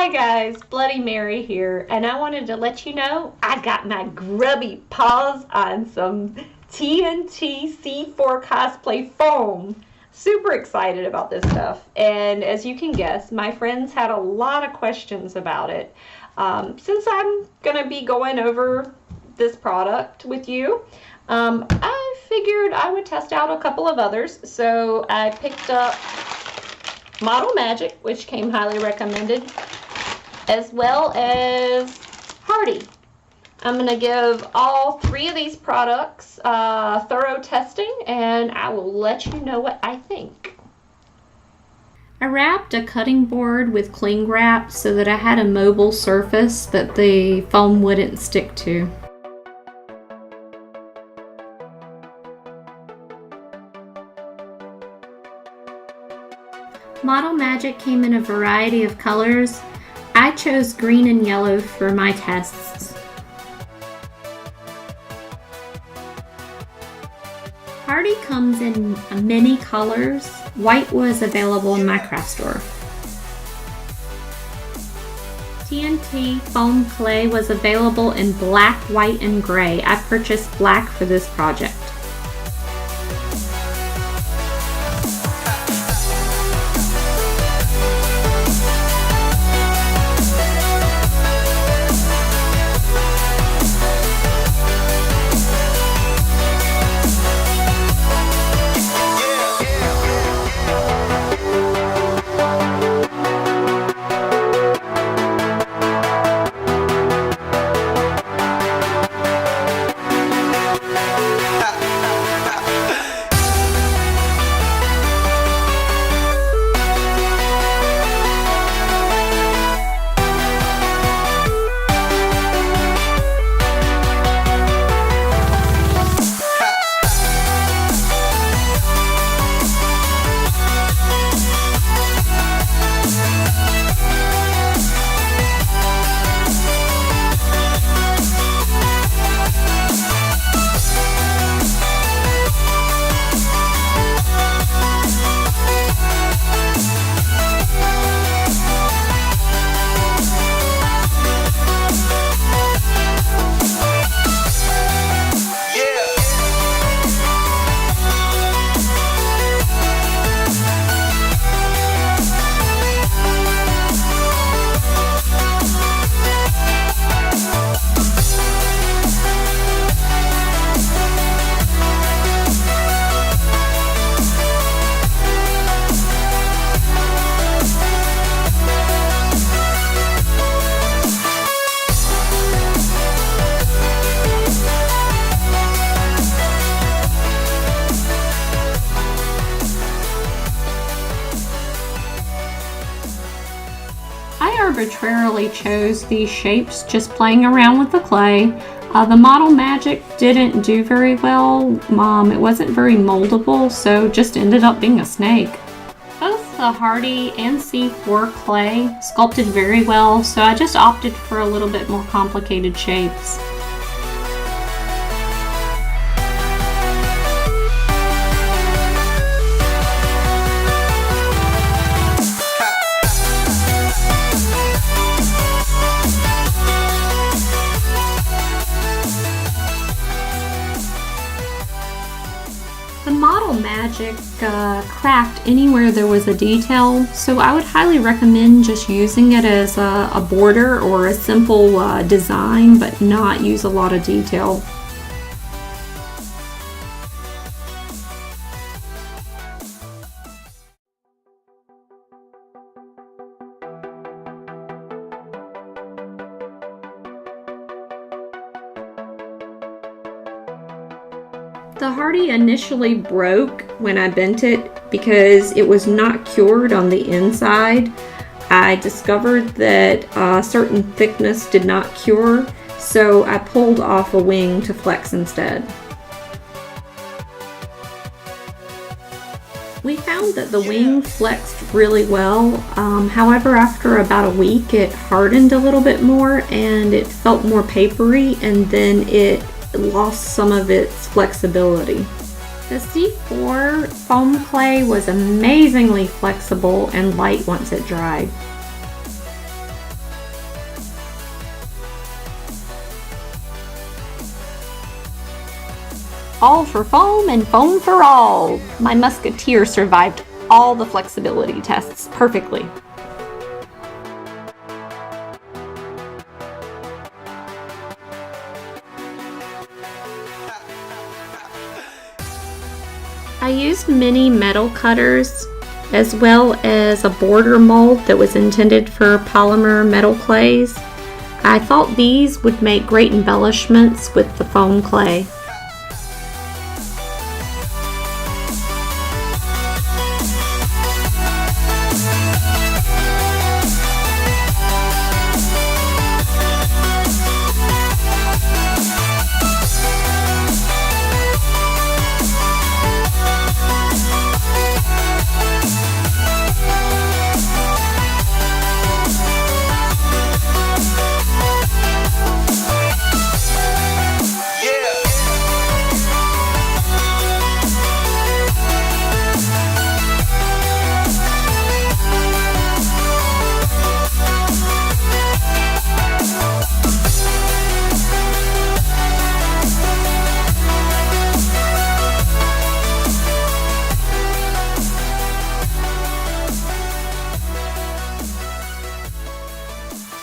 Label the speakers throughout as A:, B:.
A: Hi guys, Bloody Mary here, and I wanted to let you know I got my grubby paws on some TNT C4 cosplay foam. Super excited about this stuff, and as you can guess, my friends had a lot of questions about it. Since I'm gonna be going over this product with you, I figured I would test out a couple of others, so I picked up Model Magic, which came highly recommended, as well as Hearty. I'm going to give all three of these products thorough testing, and I will let you know what I think. I wrapped a cutting board with cling wrap so that I had a mobile surface that the foam wouldn't stick to. Model Magic came in a variety of colors. I chose green and yellow for my tests. Hearty comes in many colors. White was available in my craft store. TNT foam clay was available in black, white, and gray. I purchased black for this project. I arbitrarily chose these shapes just playing around with the clay. The Model Magic didn't do very well. It wasn't very moldable, so just ended up being a snake. Both the Hearty and C4 clay sculpted very well, so I just opted for a little bit more complicated shapes. The Model Magic cracked anywhere there was a detail, so I would highly recommend just using it as a border or a simple design, but not use a lot of detail. The Hearty initially broke when I bent it because it was not cured on the inside. I discovered that a certain thickness did not cure, so I pulled off a wing to flex instead. We found that the wing flexed really well. However, after about a week it hardened a little bit more and it felt more papery, and then it lost some of its flexibility. The C4 foam clay was amazingly flexible and light once it dried. all for foam and foam for all. My Musketeer survived all the flexibility tests perfectly. I used mini metal cutters as well as a border mold that was intended for polymer metal clays. I thought these would make great embellishments with the foam clay.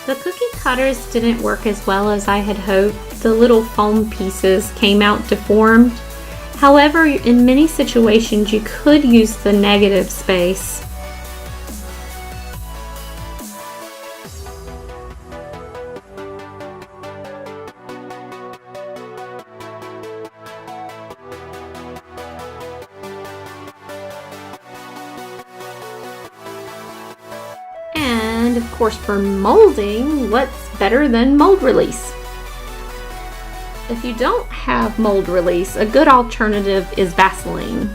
A: The cookie cutters didn't work as well as I had hoped. The little foam pieces came out deformed. However, in many situations you could use the negative space. And of course, for molding, what's better than mold release? If you don't have mold release, a good alternative is Vaseline.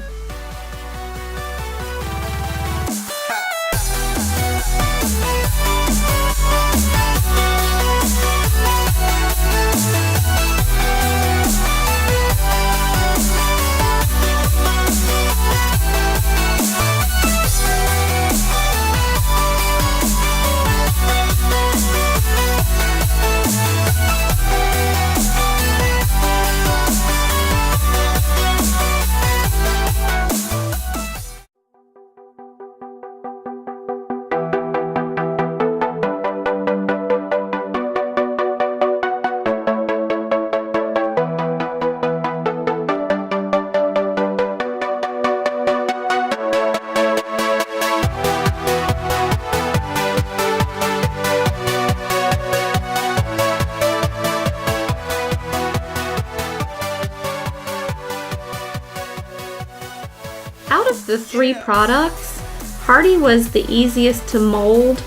A: Out of the three products, Hearty was the easiest to mold,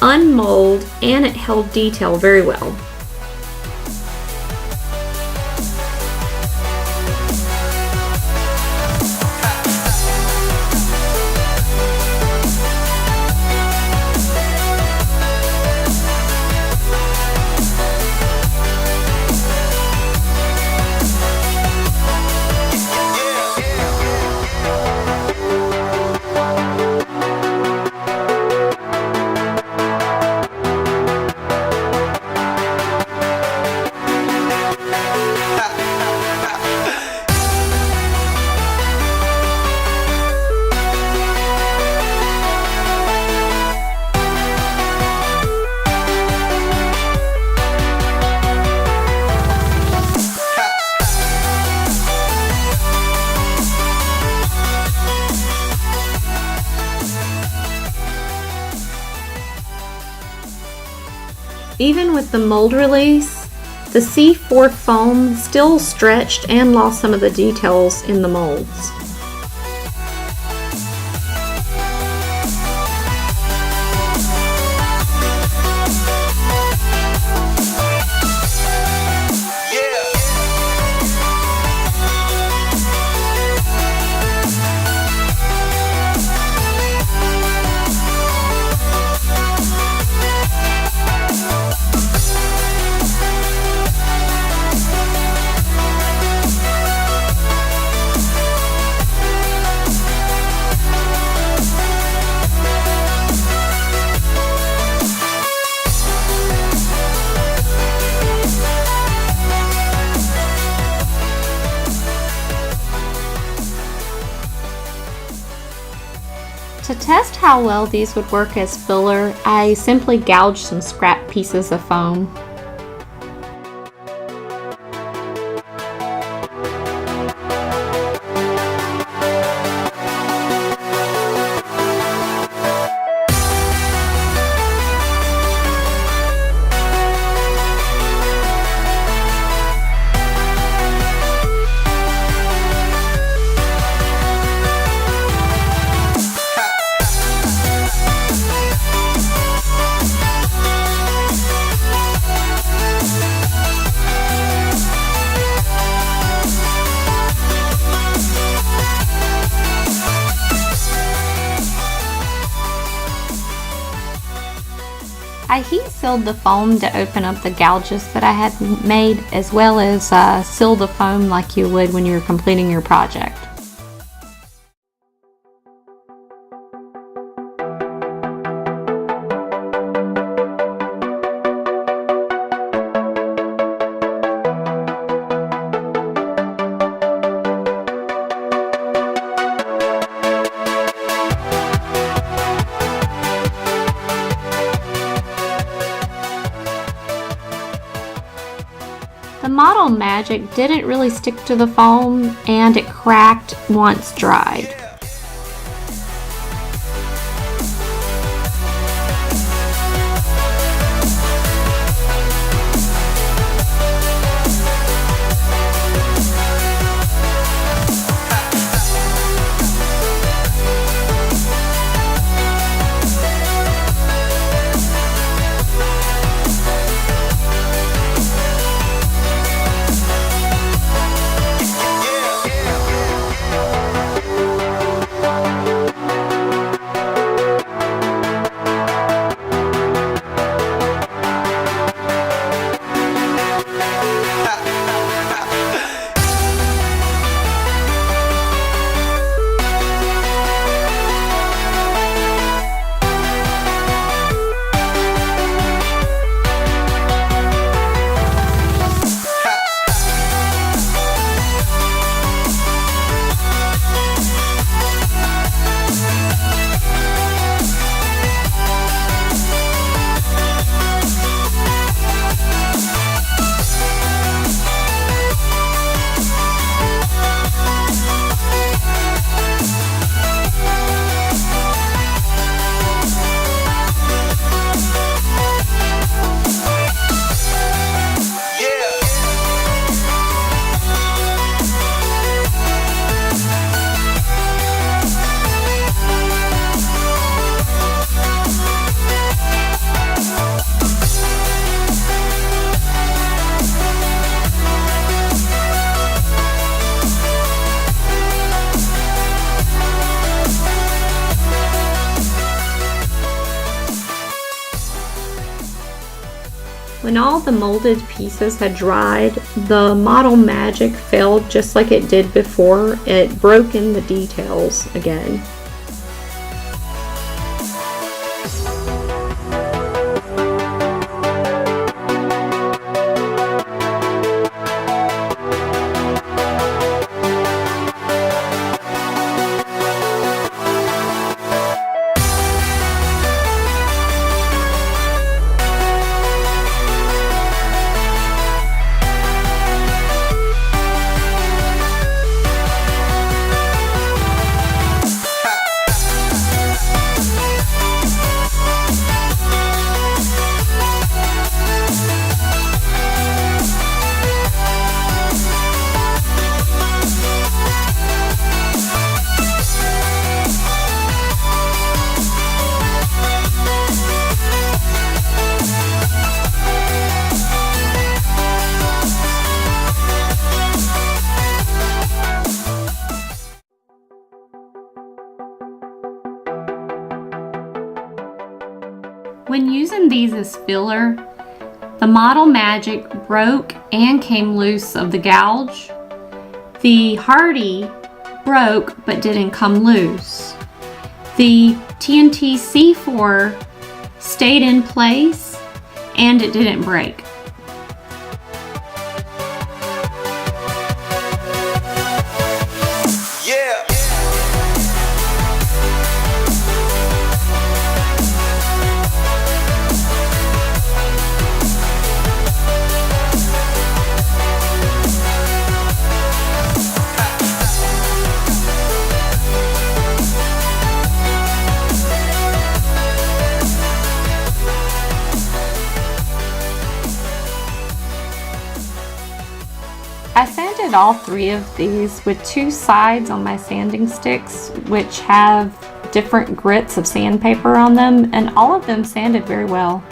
A: unmold, and it held detail very well. Even with the mold release, the C4 foam still stretched and lost some of the details in the molds. To test how well these would work as filler, I simply gouged some scrap pieces of foam. I heat sealed the foam to open up the gouges that I had made, as well as seal the foam like you would when you're completing your project. The Model Magic didn't really stick to the foam and it cracked once dried. When all the molded pieces had dried, the Model Magic failed just like it did before. It broke in the details again. When using these as filler, the Model Magic broke and came loose of the gouge. The Hearty broke but didn't come loose. The TNT C4 stayed in place and it didn't break. all 3 of these with 2 sides on my sanding sticks, which have different grits of sandpaper on them, and all of them sanded very well.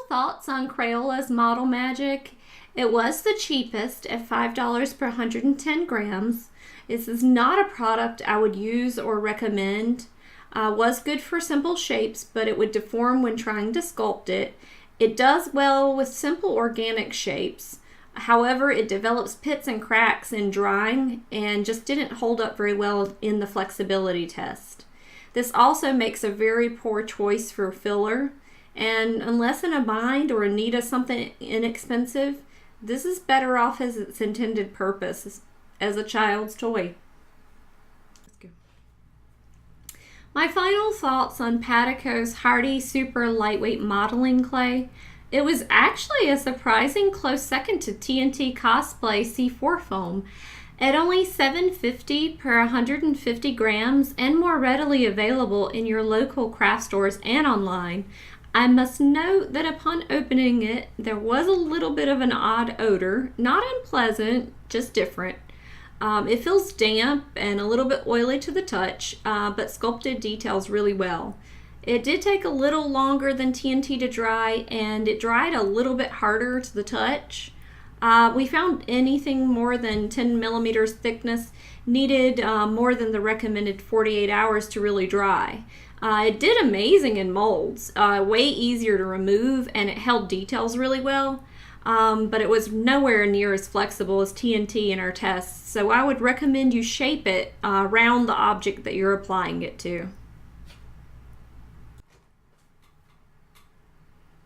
A: Thoughts on Crayola's Model Magic. It was the cheapest at $5 per 110 grams. This is not a product I would use or recommend. Was good for simple shapes, but it would deform when trying to sculpt it. It does well with simple organic shapes. However, it develops pits and cracks in drying and just didn't hold up very well in the flexibility test. This also makes a very poor choice for filler. And unless in a bind or in need of something inexpensive, this is better off as its intended purpose, as a child's toy. My final thoughts on Padico's Hearty Super Lightweight Modeling Clay. It was actually a surprising close second to TNT Cosplay C4 foam. At only $7.50 per 150 grams and more readily available in your local craft stores and online. I must note that upon opening it, there was a little bit of an odd odor, not unpleasant, just different. It feels damp and a little bit oily to the touch, but sculpted details really well. It did take a little longer than TNT to dry, and it dried a little bit harder to the touch. We found anything more than 10 millimeters thickness needed more than the recommended 48 hours to really dry. It did amazing in molds, way easier to remove, and it held details really well, but it was nowhere near as flexible as TNT in our tests, so I would recommend you shape it around the object that you're applying it to.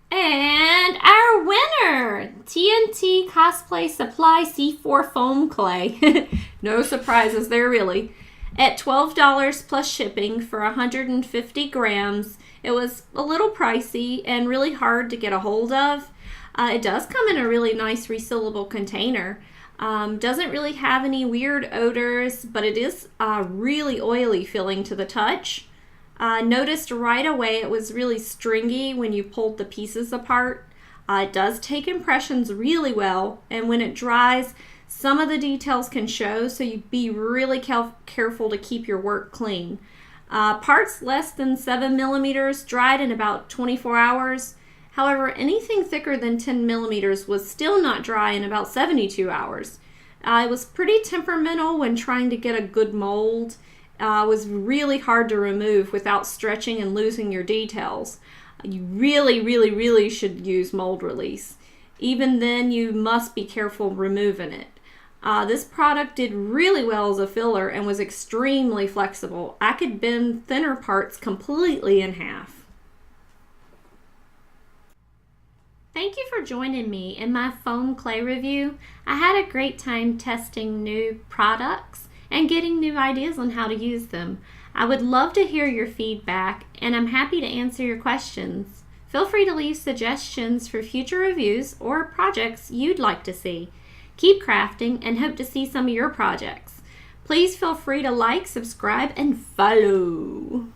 A: And our winner, TNT Cosplay Supply C4 Foam Clay. No surprises there really. At $12 plus shipping for 150 grams, it was a little pricey and really hard to get a hold of. It does come in a really nice resealable container. Doesn't really have any weird odors, but it is really oily feeling to the touch. Noticed right away it was really stringy when you pulled the pieces apart. It does take impressions really well, and when it dries, some of the details can show, so you be really careful to keep your work clean. Parts less than 7 millimeters dried in about 24 hours. However, anything thicker than 10 millimeters was still not dry in about 72 hours. It was pretty temperamental when trying to get a good mold. It was really hard to remove without stretching and losing your details. You really should use mold release. Even then, you must be careful removing it. This product did really well as a filler and was extremely flexible. I could bend thinner parts completely in half. Thank you for joining me in my foam clay review. I had a great time testing new products and getting new ideas on how to use them. I would love to hear your feedback, and I'm happy to answer your questions. Feel free to leave suggestions for future reviews or projects you'd like to see. Keep crafting and hope to see some of your projects. Please feel free to like, subscribe, and follow.